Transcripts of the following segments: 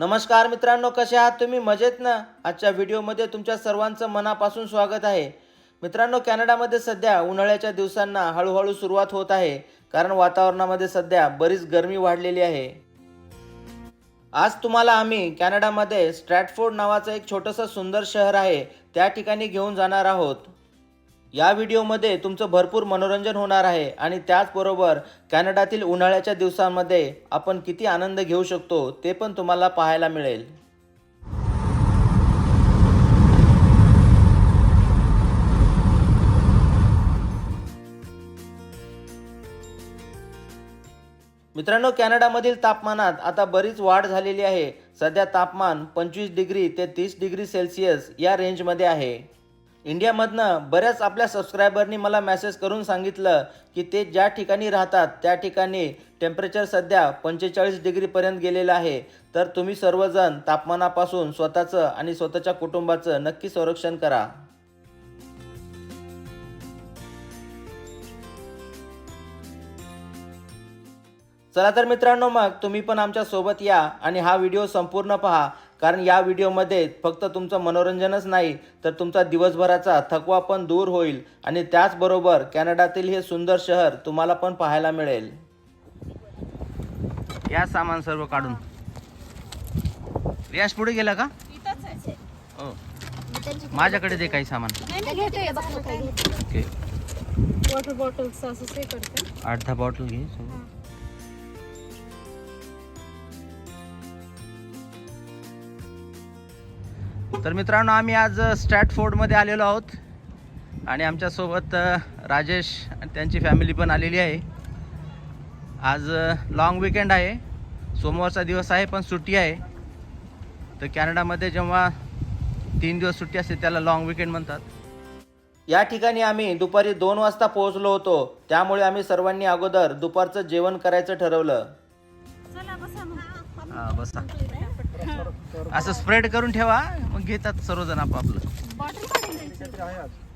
नमस्कार मित्रांनो, कसे आहात तुम्ही? मजेत ना? आजच्या व्हिडिओमध्ये तुमच्या सर्वांचं मनापासून स्वागत आहे. मित्रांनो, कॅनडामध्ये सध्या उन्हाळ्याच्या दिवसांना हळूहळू सुरुवात होत आहे, कारण वातावरणामध्ये सध्या बरीच गरमी वाढलेली आहे. आज तुम्हाला आम्ही कॅनडामध्ये स्ट्रॅटफोर्ड नावाचं एक छोटंसं सुंदर शहर आहे, त्या ठिकाणी घेऊन जाणार आहोत. या व्हिडिओमध्ये तुमचं भरपूर मनोरंजन होणार आहे आणि त्याचबरोबर कॅनडातील उन्हाळ्याच्या दिवसांमध्ये आपण किती आनंद घेऊ शकतो ते पण तुम्हाला पाहायला मिळेल. मित्रांनो, कॅनडामधील तापमानात आता बरीच वाढ झालेली आहे. सध्या तापमान 25 डिग्री ते 30 डिग्री सेल्सिअस या रेंजमध्ये आहे. इंडियामधनं बऱ्याच आपल्या सबस्क्रायबरनी मला मेसेज करून सांगितलं की ते ज्या ठिकाणी राहतात त्या ठिकाणी टेम्परेचर सध्या 45 डिग्रीपर्यंत गेलेलं आहे. तर तुम्ही सर्वजण तापमानापासून स्वतःचं आणि स्वतःच्या कुटुंबाचं नक्की संरक्षण करा. चला तर मित्रांनो, मग तुम्ही पण आमच्या सोबत या आणि हा व्हिडिओ संपूर्ण पहा, कारण या व्हिडिओमध्ये फक्त तुमचं मनोरंजनच नाही तर तुमचा दिवसभराचा थकवा पण दूर होईल आणि त्याचबरोबर कॅनडातील हे सुंदर शहर तुम्हाला पण पाहायला मिळेल. या सामान सर्व काढून. रियाज पुढे गेला का? हो, माझ्याकडे दे काही सामान. ओके, वॉटर बॉटल्स असं से करते. 8-10 बॉटल घे. तर मित्रांनो, आम्ही आज स्ट्रॅटफोर्डमध्ये आलेलो आहोत आणि आमच्यासोबत राजेश आणि त्यांची फॅमिली पण आलेली आहे. आज लॉंग विकेंड आहे, सोमवारचा दिवस आहे पण सुट्टी आहे. तर कॅनडामध्ये जेव्हा 3 दिवस सुट्टी असते त्याला लॉंग विकेंड म्हणतात. या ठिकाणी आम्ही दुपारी 2 वाजता पोहोचलो होतो, त्यामुळे आम्ही सर्वांनी अगोदर दुपारचं जेवण करायचं ठरवलं. चला बसा मग. हां, बसा. असं स्प्रेड करून ठेवा, मग घेतात सर्वजण आपापलं. बॉटल काढून द्यायची.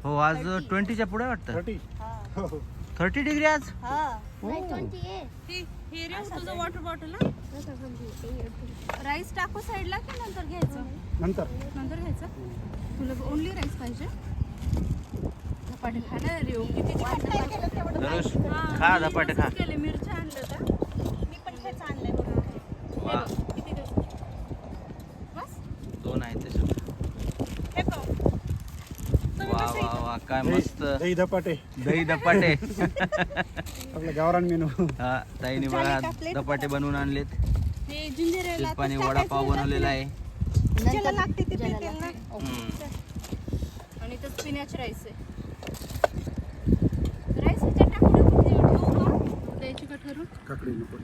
हो, आज 20च्या पुढे वाटतं. 30 डिग्री आज. हे रे तुझं वॉटर बॉटल. राईस टाकू साईडला की नंतर घ्यायचं? नंतर घ्यायचं. तुला ओनली राईस पाहिजे? धपाटे खा ना रे. किती धनुष, खा धपाटे खा. केले, मिरच्या आणल्या होत्या. मी पण हेच आणलंय बघा. वा, किती दिवस? बस 2 आहेत त्याच्यात. हे पाहू. वा वा वा, काय मस्त दही धपाटे दही धपाटे. आपला गावरान मेनू. हा, ताईने बघा धपाटे बनवून आणलेत. हे जिंजर आहे. शिल्पाने वडापाव बनवलेला आहे. ज्याला लागते ते पेटेल ना. हम्म. आणि तो स्पिनॅच राईस आहे. राईस ह्याच्यात टाकून ठेवू का? द्यायची का ठरून? काकडी नको.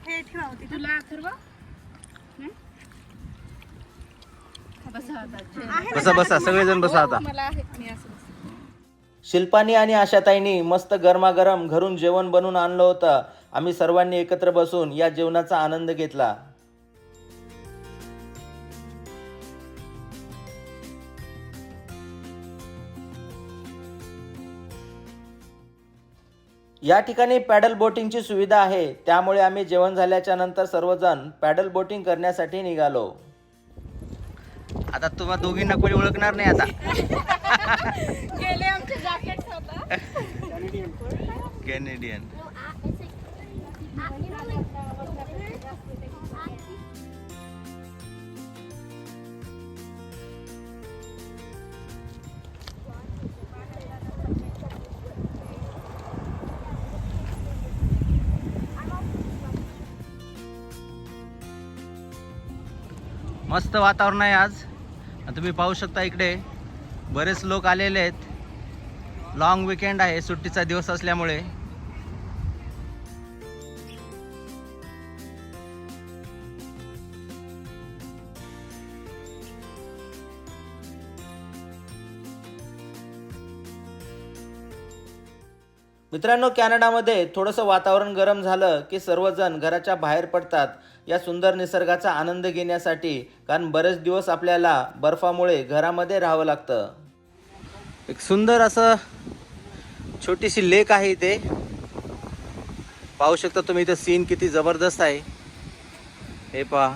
हे ठेवा होती तुला अथर्व. बसा आता. बसा बसा, सगळेजण बसा आता. मला आहे. मी असं बसते. शिल्पानी आणि आशाताईंनी मस्त गरमागरम घरून जेवण बनवून आणलं होतं. आम्ही सर्वांनी एकत्र बसून या जेवणाचा आनंद घेतला. या ठिकाणी पॅडल बोटिंगची सुविधा आहे, त्यामुळे आम्ही जेवण झाल्याच्या नंतर सर्वजण पॅडल बोटिंग करण्यासाठी निघालो. आता तुम्हा दोघींना कोणी ओळखणार नाही आता. गेले आमचे जॅकेट्स होता. कॅनेडियन. मस्त वातावरण आहे आज. तुम्ही पाहू शकता इकडे बरेच लोक आलेले आहेत. लॉंग विकेंड आहे, सुट्टीचा दिवस असल्यामुळे. मित्रांनो, कॅनडामध्ये थोडंसं वातावरण गरम झालं की सर्वजण घराच्या बाहेर पडतात या सुंदर निसर्गाचा आनंद घेण्यासाठी, कारण बरेच दिवस आपल्याला बर्फामुळे घरामध्ये राहावं लागतं. एक सुंदर असं छोटीशी लेक आहे इथे. पाहू शकता तुम्ही, इथे सीन किती जबरदस्त आहे. हे पहा,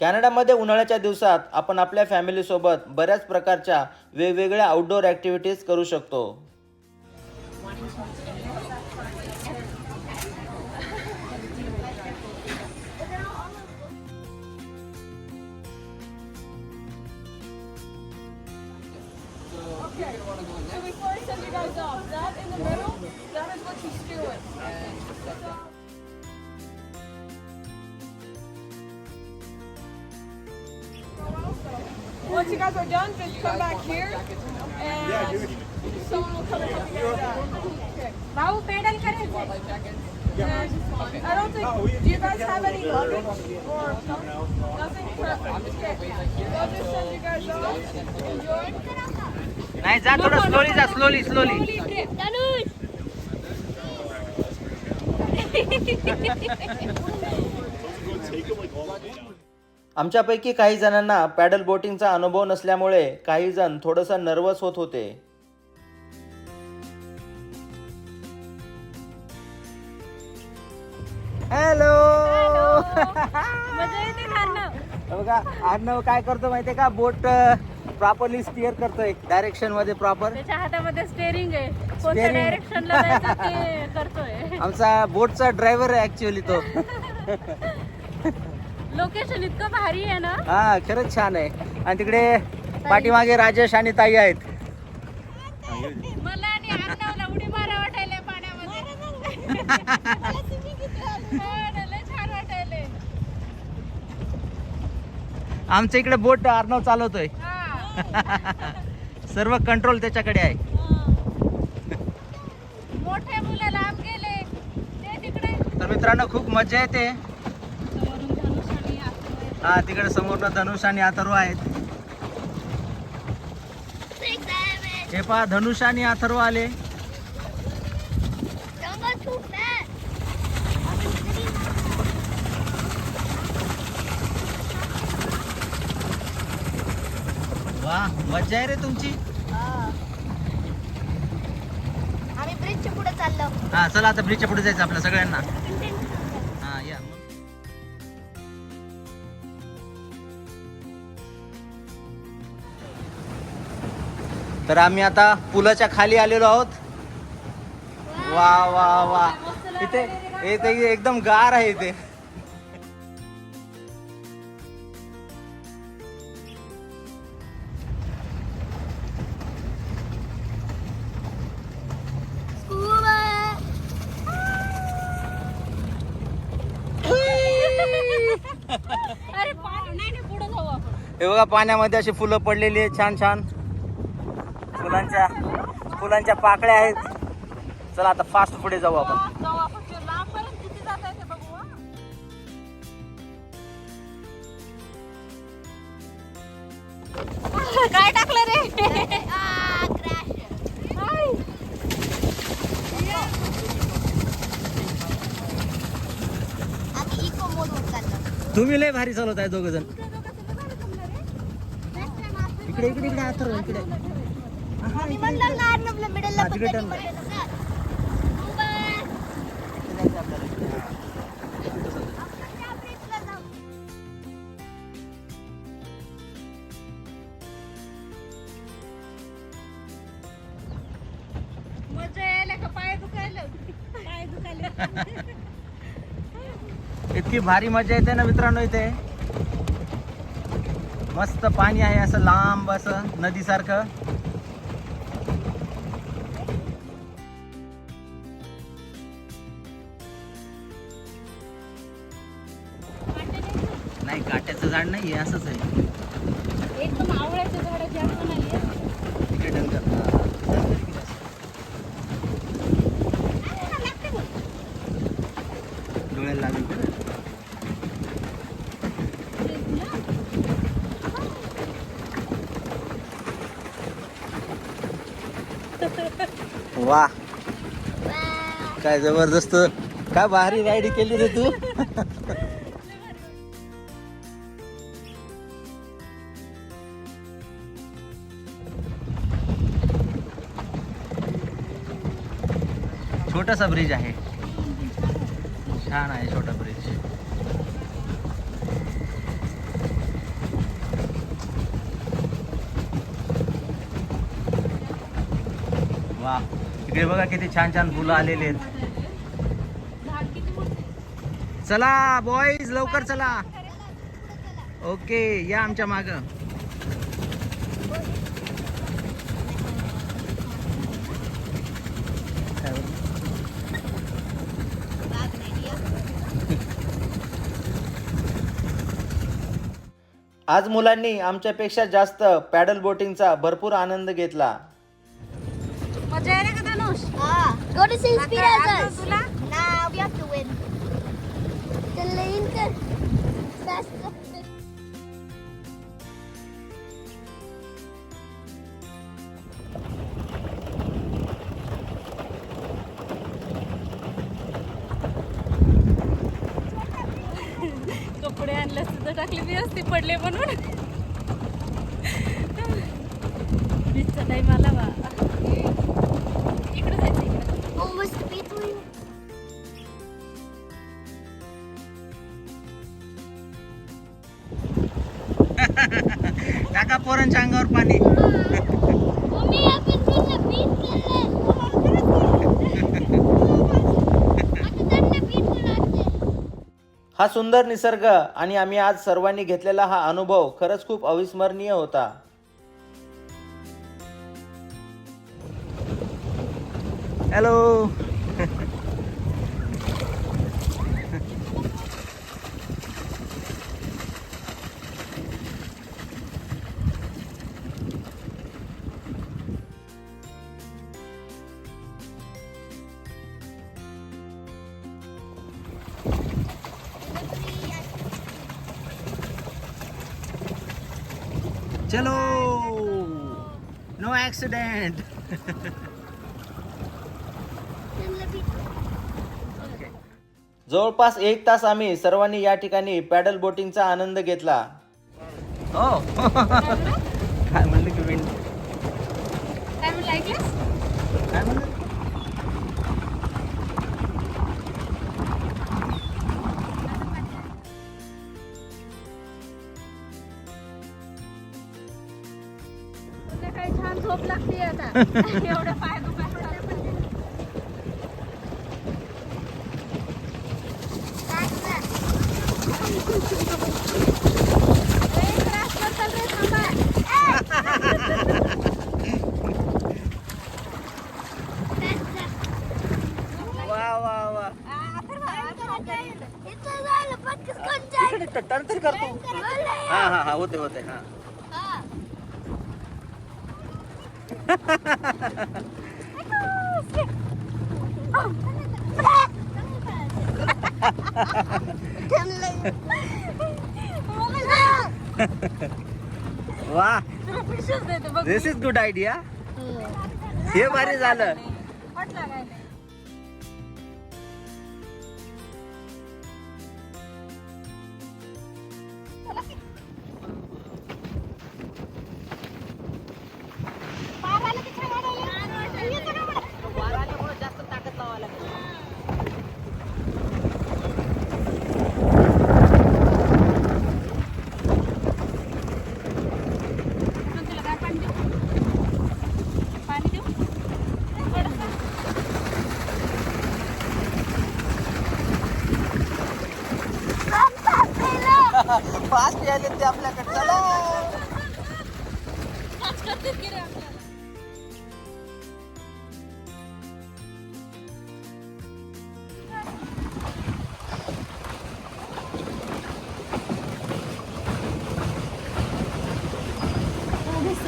कॅनडामध्ये उन्हाळ्याच्या दिवसात आपण आपल्या फॅमिलीसोबत बऱ्याच प्रकारच्या वेगवेगळ्या आउटडोअर ॲक्टिव्हिटीज करू शकतो. So before I send you guys off, that in the middle, that is what she's doing. Once you guys are done, just come back here and someone will come and help you guys out. Okay. भाऊ pedal करायचं I don't think. Do you guys have any luggage or nothing? Perfect. Okay. I'll just send you guys off. Enjoy. नाही जा थोडं slowly जा slowly आमच्यापैकी काही जणांना paddle बोटिंगचा अनुभव नसल्यामुळे काही जण थोडंसं नर्वस होत होते. हॅलो मजा येते खाणं. बघा अर्णव काय करतो माहितीये का, बोट प्रॉपरली स्टिअर करतोय डायरेक्शन मध्ये प्रॉपर. त्याच्या हातामध्ये स्टेअरिंग आहे, कोणत्या Steering. डायरेक्शनला जायचं ते करतोय. आमचा बोटचा ड्रायव्हर आहे ऍक्च्युअली तो. लोकेशन इतकं भारी आहे ना. हा खरंच छान आहे. आणि तिकडे पाठीमागे राजेश आणि ताई आहेत. मला आणि अर्णवला उडी मारा वाटायला पाण्यामध्ये. लय छान वाटायले. आमच्या इकडे बोट अर्णव चालवतोय. हा. सर्व कंट्रोल त्याच्याकडे आहे. मोठे मुलं लांब गेले ते तिकडे. तर मित्रांनो खूप मजा येते. समोरून धनुष आणि अथर्व. हा तिकडे समोरनं धनुष आणि अथर्व आहेत. हे पहा धनुष आणि अथर्व आले. वा मजा आहे रे तुमची. आम्ही ब्रिजच्या पुढे चाललो. हा चला आता ब्रिजच्या पुढे जायचं आपल्या सगळ्यांना. हा या. तर आम्ही आता पुलाच्या खाली आलेलो आहोत. वा वा वा इथे इथे एकदम गार आहे इथे. अरे पाणी नाही नाही, पुढे जाऊ आपण. हे बघा पाण्यामध्ये अशी फुलं पडलेली आहेत छान छान. फुलांच्या पाकळ्या आहेत. चला आता फास्ट पुढे जाऊ आपण. जाऊ आपण. ते लांबपर्यंत किती जात आहे ते बघू. हा. काय टाकलं रे. आम्ही इको मोडवर चाललो. तुम्ही लय भारी चालवत आहे दोघ जण. इकडे इकडे इकडे अथर्व इकडे. आम्ही म्हणलं ना अर्णवला मिडलला हा, तिकडे पकडली turn. म्हणलं ना. मजा यायला का पाय दुखायला. पाय दुखायला. इतकी भारी मजा येते ना मित्रांनो इथे. मस्त पाणी आहे असं लांब असं नदीसारखं. नाही काट्याचं झाड नाही असंच आहे. एकदम आवळ्याच्या झाडाची आठवण आली आहे. इकडे डंगर. डोळ्याला लागेल. वा काय जबरदस्त. काय भारी राईड केली रे तू. छोटासा ब्रिज आहे. छान आहे छोटा ब्रिज. वा, इकडे बघा किती छान छान फुलं आलेले आहेत. चला बॉईज, लवकर चला. ओके, या आमच्या माग. आज मुलांनी आमच्यापेक्षा जास्त पॅडल बोटिंगचा भरपूर आनंद घेतला. मजा आहे का धनुष? Go to St. Peter's. आता तुला Now we have to win. The lane कर. Faster. कपडे आणले सुद्धा टाकले मी असते पडले म्हणून. बीचचा टाइम आला बा. इकडे जायचं इकडे. Almost beat me. टाका पोरांच्या अंगावर पाणी. मम्मी आपण तुला beat केलंय. आता त्यांना beat करायचंय. हा सुंदर निसर्ग आणि आम्ही आज सर्वांनी घेतलेला हा अनुभव खरंच खूप अविस्मरणीय होता. हॅलो. चलो, नो ॲक्सिडेंट. त्यांना beat. जवळपास 1 तास आम्ही सर्वांनी या ठिकाणी पॅडल बोटिंगचा आनंद घेतला. हो. काय म्हणलं की विंड? काय म्हणलं ऐकलंस? काय म्हणलं? संध्याकाळी छान झोप लागते आता. एवढं पाय दुखायला वा वा वा. इथं झालं पटकन कोण जाईल? इकडे टर्न तरी करतो. हा हा हा, होते होते. हा. हा. वा, दिस इज गुड आयडिया. हे भारी झालं. म्हटलं काय नाही. म्हणून तुला काय पाणी देऊ? पाणी देऊ? थोडंसं. फास्ट यायले ते आपल्याकडे. चला. पाच करतेच की रे आपल्याला.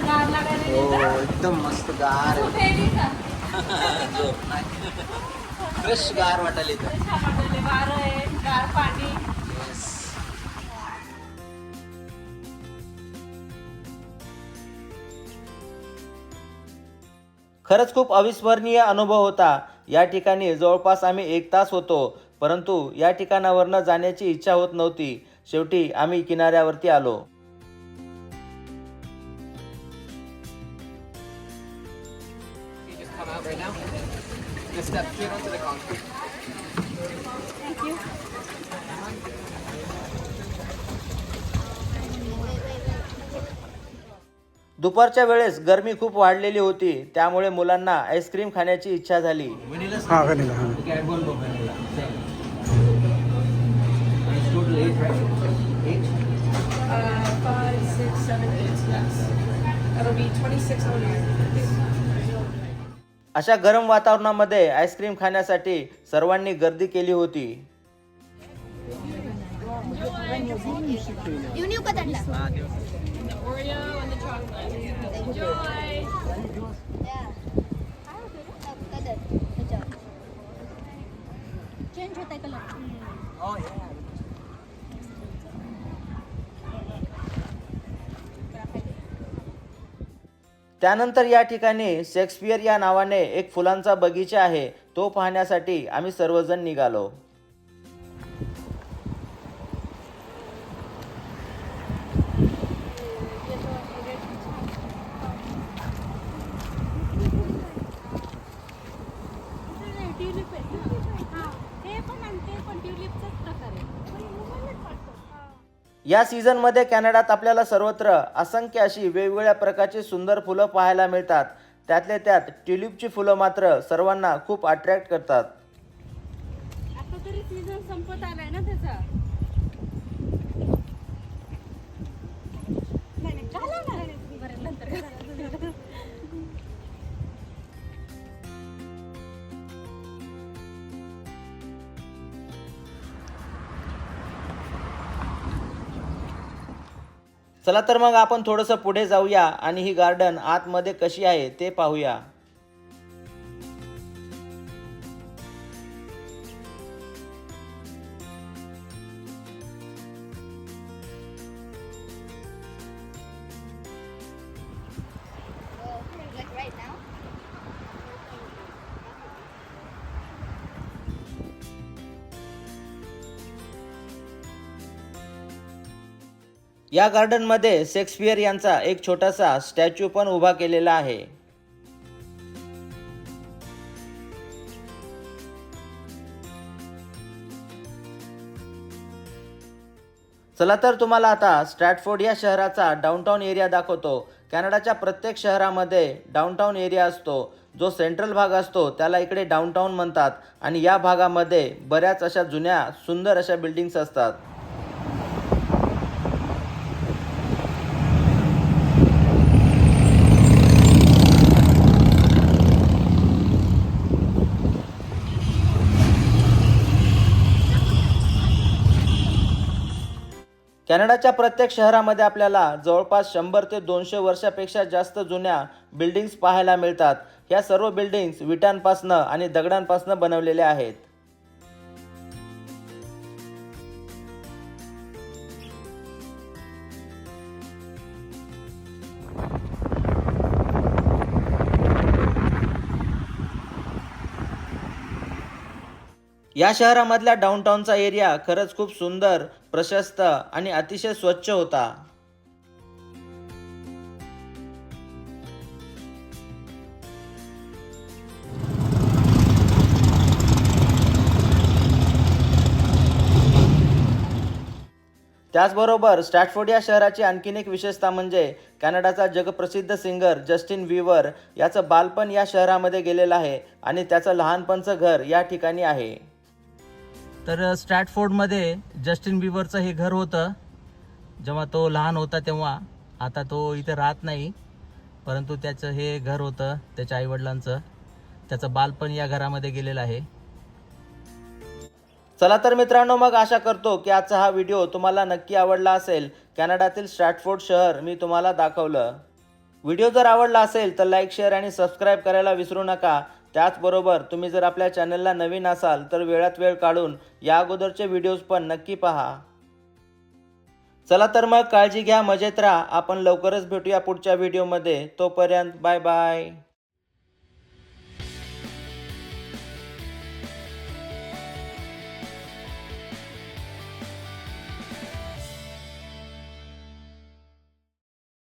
गार लागायला हो, लागलं. एकदम मस्त गार. झोप यायली का? झोप नाही. फ्रेश गार वाटायला इथं. छान वाटले. वारं आहे, गार पाणी. खरंच खूप अविस्मरणीय अनुभव होता. या ठिकाणी जवळपास आम्ही 1 तास होतो, परंतु या ठिकाणावरनं जाण्याची इच्छा होत नव्हती. शेवटी आम्ही किनाऱ्यावरती आलो. दुपारच्या वेळेस गरमी खूप वाढलेली होती, त्यामुळे मुलांना आईस्क्रीम खाण्याची इच्छा झाली. हां व्हॅनिला हां. Five, six, 7, 8, yes. That'll be 2600. अशा गरम वातावरणामध्ये आईस्क्रीम खाण्यासाठी सर्वांनी गर्दी केली होती. You knew what that The Oreo and the chocolate. Enjoy. Yeah. Good job. Change होत आहे कलर. त्यानंतर या ठिकाणी शेक्सपियर या नावाने एक फुलांचा बगीचा आहे, तो पाहण्यासाठी आम्ही सर्वजण निघालो. ट्युलिप आहे ना. हां, ते पण आणि ते पण ट्युलिपचाच प्रकार आहे. या सीझनमध्ये कॅनडात आपल्याला सर्वत्र असंख्य अशी वेगवेगळ्या प्रकारची सुंदर फुलं पाहायला मिळतात. त्यातले त्यात ट्युलिपची फुलं मात्र सर्वांना खूप अट्रॅक्ट करतात. आता तरी सीझन संपत आलाय ना त्याचा. नाही नाही घाला ना. बरं नंतर घाला. चला तर मग आपण थोडंसं पुढे जाऊया आणि ही गार्डन आतमध्ये कशी आहे ते पाहूया. Like right now. या गार्डनमध्ये शेक्सपियर यांचा एक छोटासा स्टॅच्यू पण उभा केलेला आहे. चला तर तुम्हाला आता स्ट्रॅटफोर्ड या शहराचा डाऊनटाऊन एरिया दाखवतो. कॅनडाच्या प्रत्येक शहरामध्ये डाऊनटाऊन एरिया असतो. जो सेंट्रल भाग असतो त्याला इकडे डाऊनटाऊन म्हणतात आणि या भागामध्ये बऱ्याच अशा जुन्या सुंदर अशा बिल्डिंग्स असतात. कॅनडाच्या प्रत्येक शहरामध्ये आपल्याला जवळपास 100 ते 200 वर्षापेक्षा जास्त जुन्या बिल्डिंग्स पाहायला मिळतात. ह्या सर्व बिल्डिंग्स विटांपासनं आणि दगडांपासनं बनवलेल्या आहेत. या शहरामधल्या डाऊनटाऊनचा एरिया खरंच खूप सुंदर, प्रशस्त आणि अतिशय स्वच्छ होता. त्याचबरोबर स्ट्रॅटफोर्ड या शहराची आणखीन एक विशेषता म्हणजे कॅनडाचा जगप्रसिद्ध सिंगर जस्टिन बिबर याचं बालपण या शहरामध्ये गेलेलं आहे आणि त्याचं लहानपणचं घर या ठिकाणी आहे. तर स्ट्रॅटफोर्डमध्ये जस्टिन बिबरचं हे घर होतं जेव्हा तो लहान होता तेव्हा. आता तो इथे राहत नाही, परंतु त्याचं हे घर होतं त्याच्या आईवडिलांचं. त्याचं बालपण या घरामध्ये गेलेलं आहे. चला तर मित्रांनो, मग आशा करतो की आजचा हा व्हिडिओ तुम्हाला नक्की आवडला असेल. कॅनडातील स्ट्रॅटफोर्ड शहर मी तुम्हाला दाखवलं. व्हिडिओ जर आवडला असेल तर लाईक, शेअर आणि सबस्क्राईब करायला विसरू नका. त्याचबरोबर तुम्ही जर आपल्या चॅनलला नवीन असाल तर वेळात वेळ काढून या अगोदरचे व्हिडिओज पण नक्की पहा. चला तर मग काळजी घ्या, मजेत राहा. आपण लवकरच भेटूया पुढच्या व्हिडिओमध्ये. तोपर्यंत बाय बाय.